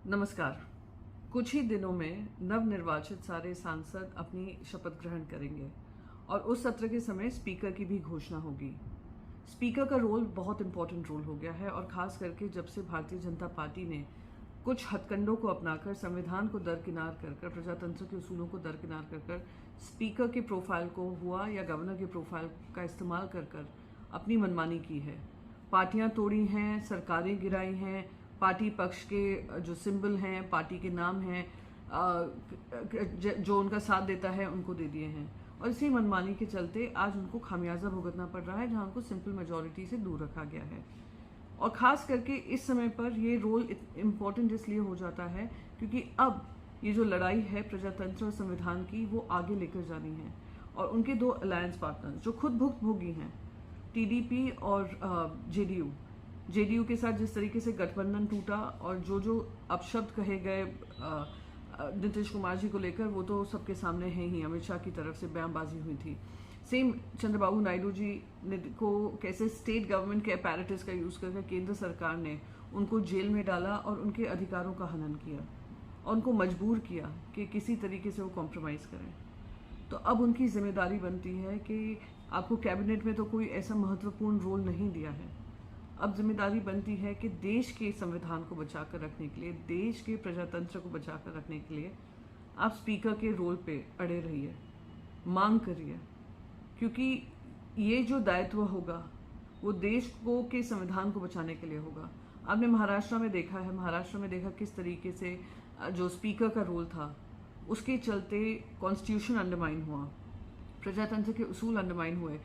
नमस्कार। कुछ ही दिनों में नवनिर्वाचित सारे सांसद अपनी शपथ ग्रहण करेंगे और उस सत्र के समय स्पीकर की भी घोषणा होगी। स्पीकर का रोल बहुत इंपॉर्टेंट रोल हो गया है और खास करके जब से भारतीय जनता पार्टी ने कुछ हथकंडों को अपनाकर संविधान को दरकिनार कर प्रजातंत्र के उसूलों को दरकिनार कर स्पीकर के प्रोफाइल को हुआ या गवर्नर के प्रोफाइल का इस्तेमाल कर अपनी मनमानी की है। पार्टियां तोड़ी हैं, सरकारें गिराई हैं, पार्टी पक्ष के जो सिंबल हैं, पार्टी के नाम हैं, जो उनका साथ देता है उनको दे दिए हैं और इसी मनमानी के चलते आज उनको खामियाजा भुगतना पड़ रहा है, जहां उनको सिंपल मेजॉरिटी से दूर रखा गया है। और ख़ास करके इस समय पर ये रोल इम्पोर्टेंट इसलिए हो जाता है क्योंकि अब ये जो लड़ाई है प्रजातंत्र और संविधान की, वो आगे लेकर जानी है। और उनके दो अलायंस पार्टनर्स जो खुद भुक्तभोगी हैं, टीडीपी और जेडीयू के साथ जिस तरीके से गठबंधन टूटा और जो अपशब्द कहे गए नीतीश कुमार जी को लेकर, वो तो सबके सामने है ही। अमित शाह की तरफ से बयानबाजी हुई थी। सेम चंद्रबाबू नायडू जी को कैसे स्टेट गवर्नमेंट के अपैरेटस का यूज़ करके केंद्र सरकार ने उनको जेल में डाला और उनके अधिकारों का हनन किया और उनको मजबूर किया कि किसी तरीके से वो कॉम्प्रोमाइज़ करें। तो अब उनकी जिम्मेदारी बनती है कि आपको कैबिनेट में तो कोई ऐसा महत्वपूर्ण रोल नहीं दिया है, अब जिम्मेदारी बनती है कि देश के संविधान को बचाकर रखने के लिए, देश के प्रजातंत्र को बचाकर रखने के लिए आप स्पीकर के रोल पे अड़े रहिए, मांग करिए, क्योंकि ये जो दायित्व होगा वो देश को के संविधान को बचाने के लिए होगा। आपने महाराष्ट्र में देखा किस तरीके से जो स्पीकर का रोल था उसके चलते कॉन्स्टिट्यूशन अंडरमाइन हुआ, प्रजातंत्र के उसूल अंडरमाइन हुए।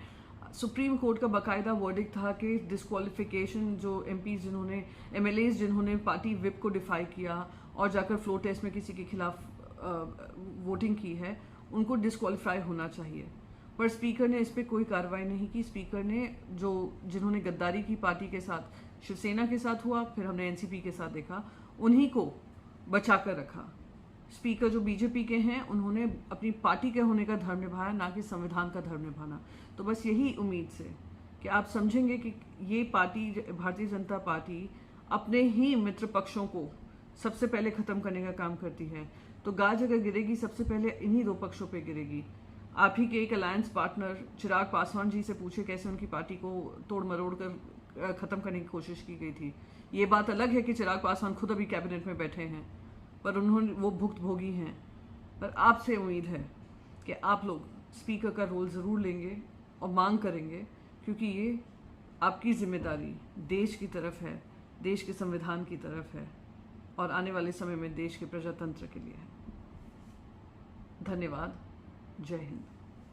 सुप्रीम कोर्ट का बाकायदा वर्डिक्ट था कि डिस्क्वालिफिकेशन, जो एमएलएज जिन्होंने पार्टी विप को डिफाई किया और जाकर फ्लोर टेस्ट में किसी के खिलाफ वोटिंग की है, उनको डिस्क्वालीफाई होना चाहिए। पर स्पीकर ने इस पर कोई कार्रवाई नहीं की। स्पीकर ने जिन्होंने गद्दारी की पार्टी के साथ, शिवसेना के साथ हुआ, फिर हमने एनसीपी के साथ देखा, उन्हीं को बचा कर रखा। स्पीकर जो बीजेपी के हैं, उन्होंने अपनी पार्टी के होने का धर्म निभाया, ना कि संविधान का धर्म निभाना। तो बस यही उम्मीद से कि आप समझेंगे कि ये पार्टी, भारतीय जनता पार्टी, अपने ही मित्र पक्षों को सबसे पहले खत्म करने का काम करती है। तो गाज अगर गिरेगी सबसे पहले इन्हीं दो पक्षों पे गिरेगी। आप ही के एक अलायंस पार्टनर चिराग पासवान जी से पूछे कैसे उनकी पार्टी को तोड़ मरोड़ कर खत्म करने की कोशिश की गई थी। ये बात अलग है कि चिराग पासवान खुद अभी कैबिनेट में बैठे हैं, पर वो भुक्तभोगी हैं। पर आपसे उम्मीद है कि आप लोग स्पीकर का रोल ज़रूर लेंगे और मांग करेंगे, क्योंकि ये आपकी जिम्मेदारी देश की तरफ है, देश के संविधान की तरफ है और आने वाले समय में देश के प्रजातंत्र के लिए है। धन्यवाद। जय हिंद।